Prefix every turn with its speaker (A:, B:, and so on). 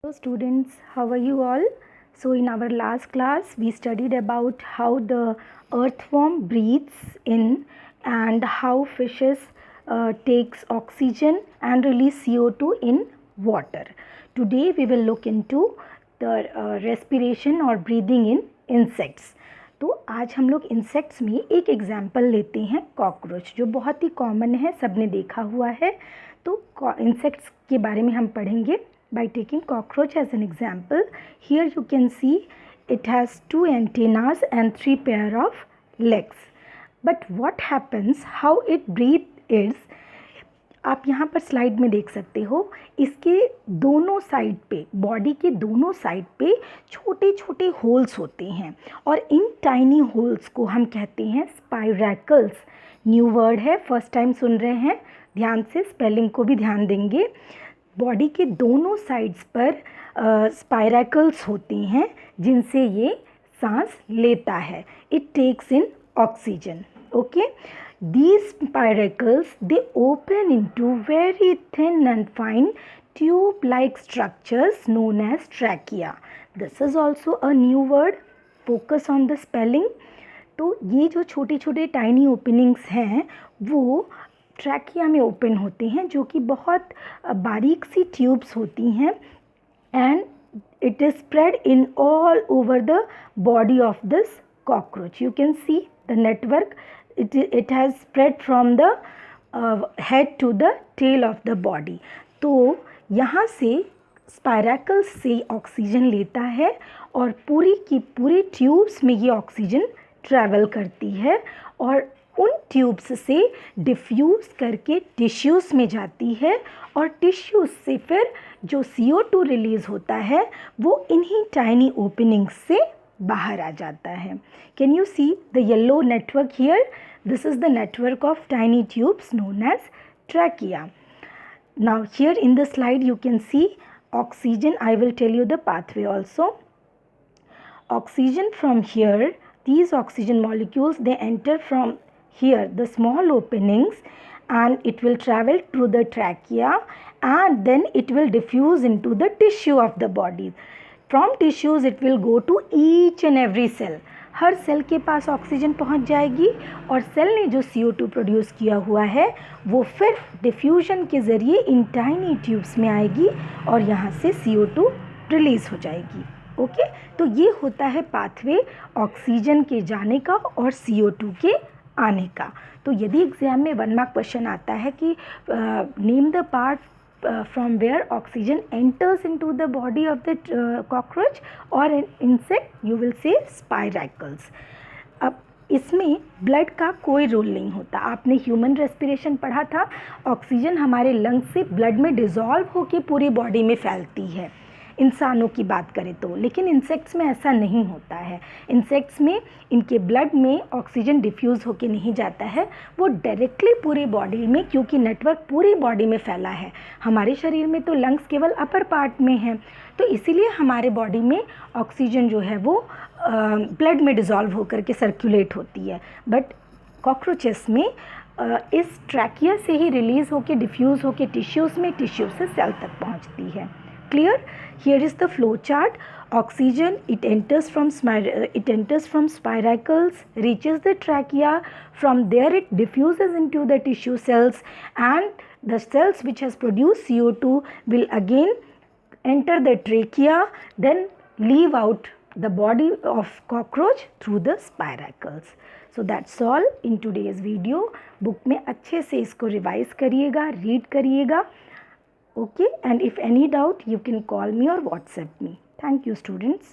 A: Hello students, how are you all? So in our last class we studied about how the earthworm breathes in and how fishes takes oxygen and release CO2 in water. Today we will look into the respiration or breathing in insects. तो आज हम लोग insects में एक example लेते हैं cockroach, जो बहुत ही कॉमन है, सबने देखा हुआ है. तो इंसेक्ट्स के बारे में हम पढ़ेंगे by taking cockroach as an example. Here you can see it has 2 antennas and 3 pair of legs. But what happens, how it breathes is, आप यहाँ पर स्लाइड में देख सकते हो, इसके दोनों साइड पे, बॉडी के दोनों साइड पे छोटे छोटे होल्स होते हैं और इन टाइनी होल्स को हम कहते हैं स्पाइरैकल्स. न्यू वर्ड है, फर्स्ट टाइम सुन रहे हैं, ध्यान से स्पेलिंग को भी ध्यान देंगे. बॉडी के दोनों साइड्स पर स्पाइरैकल्स होते हैं जिनसे ये सांस लेता है. It takes in oxygen. Okay, these spiracles, they open into very thin and fine tube like structures known as trachea. This is also a new word. Focus on the spelling. तो ये जो छोटे छोटे टाइनी ओपनिंग्स हैं वो trachea में open होते हैं, जो कि बहुत बारीक सी ट्यूब्स होती हैं, and it is spread in all over the body of this cockroach. You can see the network. it has spread from the head to the tail of the body. तो यहाँ से स्पाइरैकल्स से ऑक्सीजन लेता है और पूरी की पूरी ट्यूब्स में ये ऑक्सीजन ट्रैवल करती है और उन ट्यूब्स से डिफ्यूज़ करके टिश्यूज़ में जाती है और टिश्यूज़ से फिर जो CO2 रिलीज़ होता है वो इन्हीं टाइनी ओपनिंग्स से बाहर आ जाता है. Can you see the yellow network here? This is the network of tiny tubes known as trachea. Now here in the slide you can see oxygen. I will tell you the pathway also. Oxygen from here, these oxygen molecules, they enter from here, the small openings, and it will travel through the trachea and then it will diffuse into the tissue of the body. From tissues it will go to each and every cell. हर cell के पास oxygen पहुंच जाएगी और cell ने जो CO2 produce किया हुआ है वो फिर डिफ्यूजन के ज़रिए इन टाइनी ट्यूब्स में आएगी और यहाँ से CO2 रिलीज़ हो जाएगी. ओके, तो ये होता है पाथवे ऑक्सीजन के जाने का और CO2 के आने का. तो यदि एग्जाम में 1 मार्क क्वेश्चन आता है कि name the part from where oxygen enters into the body of the cockroach or an insect, you will say spiracles. अब इसमें ब्लड का कोई रोल नहीं होता. आपने ह्यूमन रेस्पिरेशन पढ़ा था, ऑक्सीजन हमारे लंग्स से ब्लड में डिज़ोल्व होकर पूरी बॉडी में फैलती है इंसानों की बात करें तो, लेकिन इंसेक्ट्स में ऐसा नहीं होता है. इंसेक्ट्स में इनके ब्लड में ऑक्सीजन डिफ्यूज़ होके नहीं जाता है, वो डायरेक्टली पूरी बॉडी में, क्योंकि नेटवर्क पूरी बॉडी में फैला है. हमारे शरीर में तो लंग्स केवल अपर पार्ट में हैं, तो इसीलिए हमारे बॉडी में ऑक्सीजन जो है वो ब्लड में डिज़ोल्व होकर के सर्कुलेट होती है. बट कॉकरोचेस में इस ट्रैकिया से ही रिलीज़ होके डिफ्यूज़ होके टिश्यूज़ में, टिश्यू से सेल तक पहुँचती है. Clear? Here is the flow chart. Oxygen, it enters from spiracles, reaches the trachea. From there it diffuses into the tissue cells, and the cells which has produced CO2 will again enter the trachea, then leave out the body of cockroach through the spiracles. So that's all in today's video. Book में अच्छे से इसको revise करिएगा, read करिएगा. Okay, and if any doubt you can call me or WhatsApp me. Thank you students.